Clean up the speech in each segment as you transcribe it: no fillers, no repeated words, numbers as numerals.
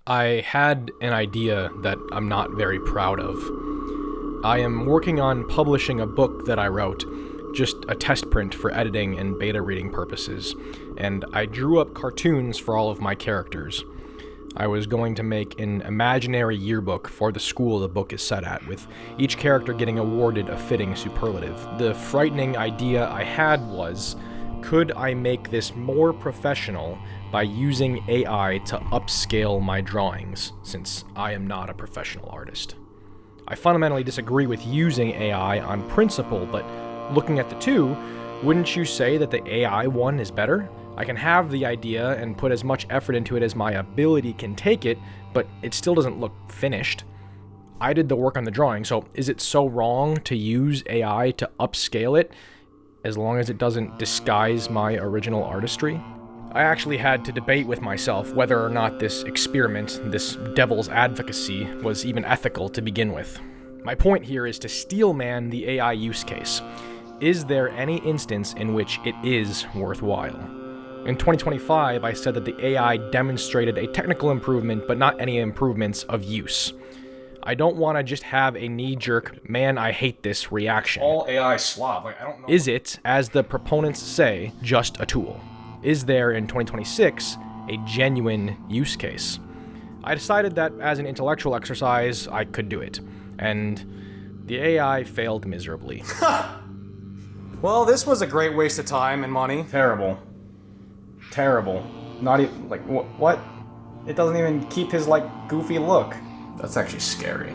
I had an idea that I'm not very proud of. I am working on publishing a book that I wrote, just a test print for editing and beta reading purposes, and I drew up cartoons for all of my characters. I was going to make an imaginary yearbook for the school the book is set at, with each character getting awarded a fitting superlative. The frightening idea I had was, could I make this more professional by using AI to upscale my drawings, since I am not a professional artist? I fundamentally disagree with using AI on principle, but looking at the two, wouldn't you say that the AI one is better? I can have the idea and put as much effort into it as my ability can take it, but it still doesn't look finished. I did the work on the drawing, so is it so wrong to use AI to upscale it, as long as it doesn't disguise my original artistry? I actually had to debate with myself whether or not this experiment, this devil's advocacy, was even ethical to begin with. My point here is to steelman the AI use case. Is there any instance in which it is worthwhile? In 2025, I said that the AI demonstrated a technical improvement, but not any improvements of use. I don't want to just have a knee-jerk, man, I hate this reaction. All AI slob, I don't know. Is it, as the proponents say, just a tool? Is there, in 2026, a genuine use case? I decided that as an intellectual exercise, I could do it. And the AI failed miserably. Well, this was a great waste of time and money. Terrible. Not even, what? It doesn't even keep his, goofy look. That's actually scary.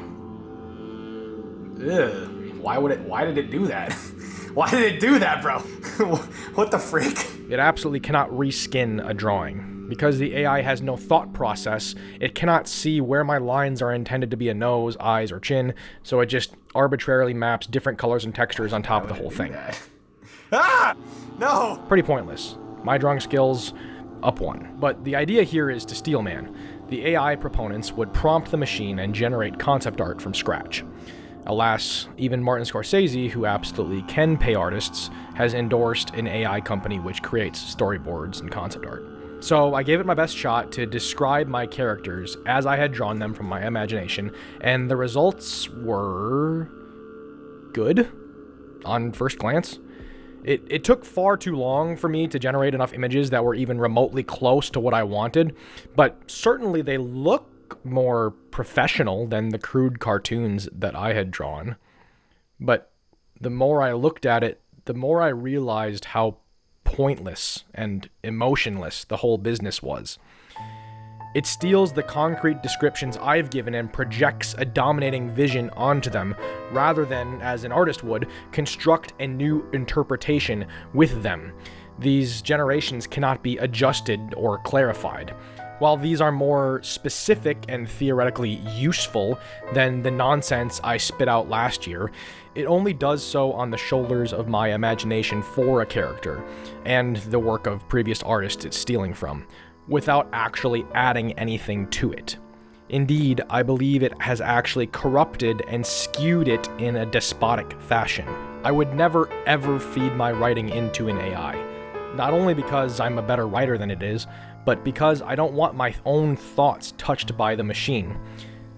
Ugh. Why did it do that? Why did it do that, bro? What the freak? It absolutely cannot reskin a drawing. Because the AI has no thought process, it cannot see where my lines are intended to be a nose, eyes, or chin, so it just arbitrarily maps different colors and textures on top of the whole thing. Ah! No! Pretty pointless. My drawing skills, up one. But the idea here is to steelman. The AI proponents would prompt the machine and generate concept art from scratch. Alas, even Martin Scorsese, who absolutely can pay artists, has endorsed an AI company which creates storyboards and concept art. So I gave it my best shot to describe my characters as I had drawn them from my imagination, and the results were good on first glance. It took far too long for me to generate enough images that were even remotely close to what I wanted, but certainly they look more professional than the crude cartoons that I had drawn. But the more I looked at it, the more I realized how pointless and emotionless the whole business was. It steals the concrete descriptions I've given and projects a dominating vision onto them, rather than, as an artist would, construct a new interpretation with them. These generations cannot be adjusted or clarified. While these are more specific and theoretically useful than the nonsense I spit out last year, it only does so on the shoulders of my imagination for a character, and the work of previous artists it's stealing from, without actually adding anything to it. Indeed, I believe it has actually corrupted and skewed it in a despotic fashion. I would never ever feed my writing into an AI, not only because I'm a better writer than it is, but because I don't want my own thoughts touched by the machine.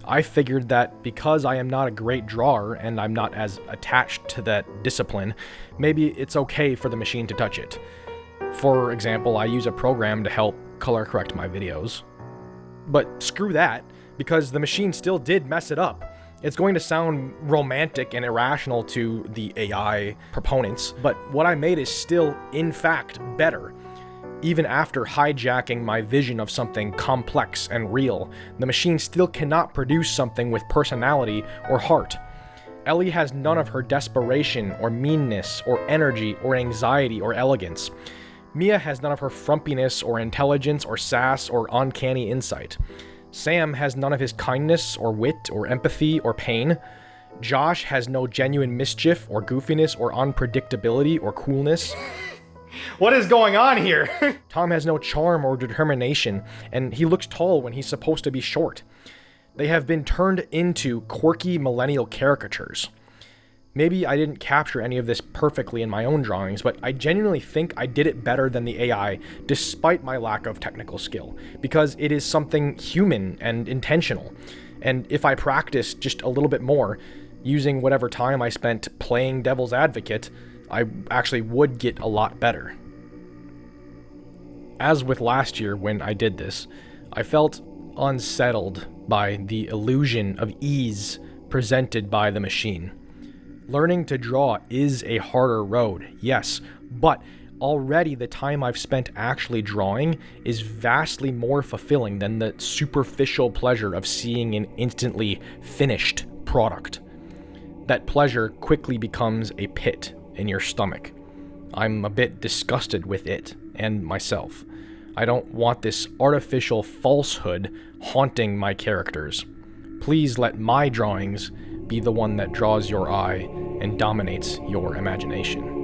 I figured that because I am not a great drawer and I'm not as attached to that discipline, maybe it's okay for the machine to touch it. For example, I use a program to help color correct my videos. But screw that, because the machine still did mess it up. It's going to sound romantic and irrational to the AI proponents, but what I made is still, in fact, better. Even after hijacking my vision of something complex and real, the machine still cannot produce something with personality or heart. Ellie has none of her desperation or meanness or energy or anxiety or elegance. Mia has none of her frumpiness or intelligence or sass or uncanny insight. Sam has none of his kindness or wit or empathy or pain. Josh has no genuine mischief or goofiness or unpredictability or coolness. What is going on here? Tom has no charm or determination, and he looks tall when he's supposed to be short. They have been turned into quirky millennial caricatures. Maybe I didn't capture any of this perfectly in my own drawings, but I genuinely think I did it better than the AI despite my lack of technical skill, because it is something human and intentional. And if I practiced just a little bit more, using whatever time I spent playing devil's advocate, I actually would get a lot better. As with last year when I did this, I felt unsettled by the illusion of ease presented by the machine. Learning to draw is a harder road, yes, but already the time I've spent actually drawing is vastly more fulfilling than the superficial pleasure of seeing an instantly finished product. That pleasure quickly becomes a pit in your stomach. I'm a bit disgusted with it and myself. I don't want this artificial falsehood haunting my characters. Please let my drawings be the one that draws your eye and dominates your imagination.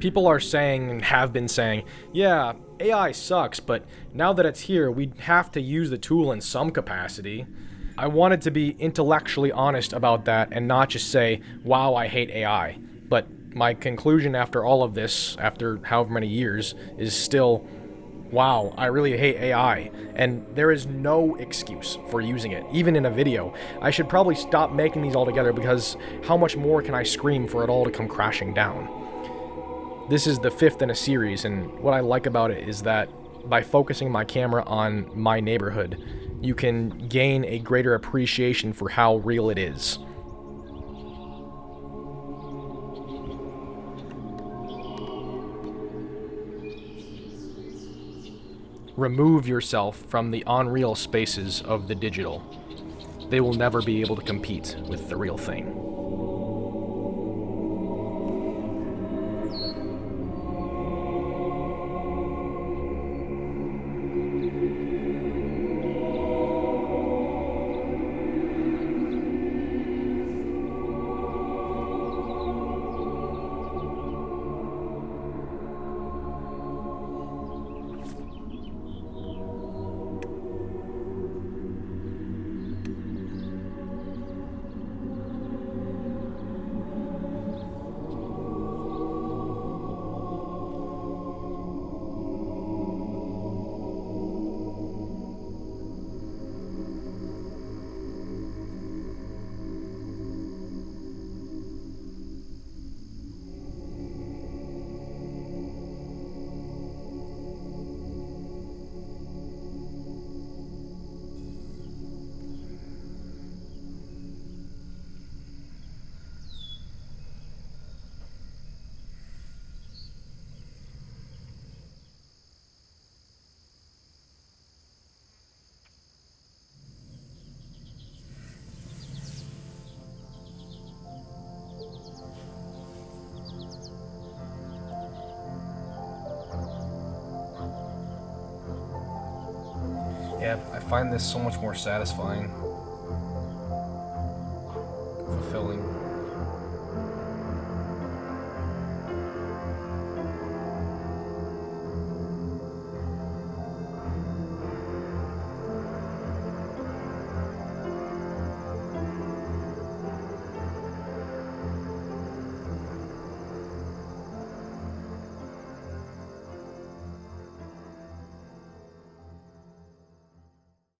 People are saying, and have been saying, yeah, AI sucks, but now that it's here, we have to use the tool in some capacity. I wanted to be intellectually honest about that and not just say, wow, I hate AI. But my conclusion after all of this, after however many years, is still, wow, I really hate AI, and there is no excuse for using it, even in a video. I should probably stop making these altogether, because how much more can I scream for it all to come crashing down? This is the 5th in a series, and what I like about it is that by focusing my camera on my neighborhood, you can gain a greater appreciation for how real it is. Remove yourself from the unreal spaces of the digital. They will never be able to compete with the real thing. Yeah, I find this so much more satisfying, fulfilling.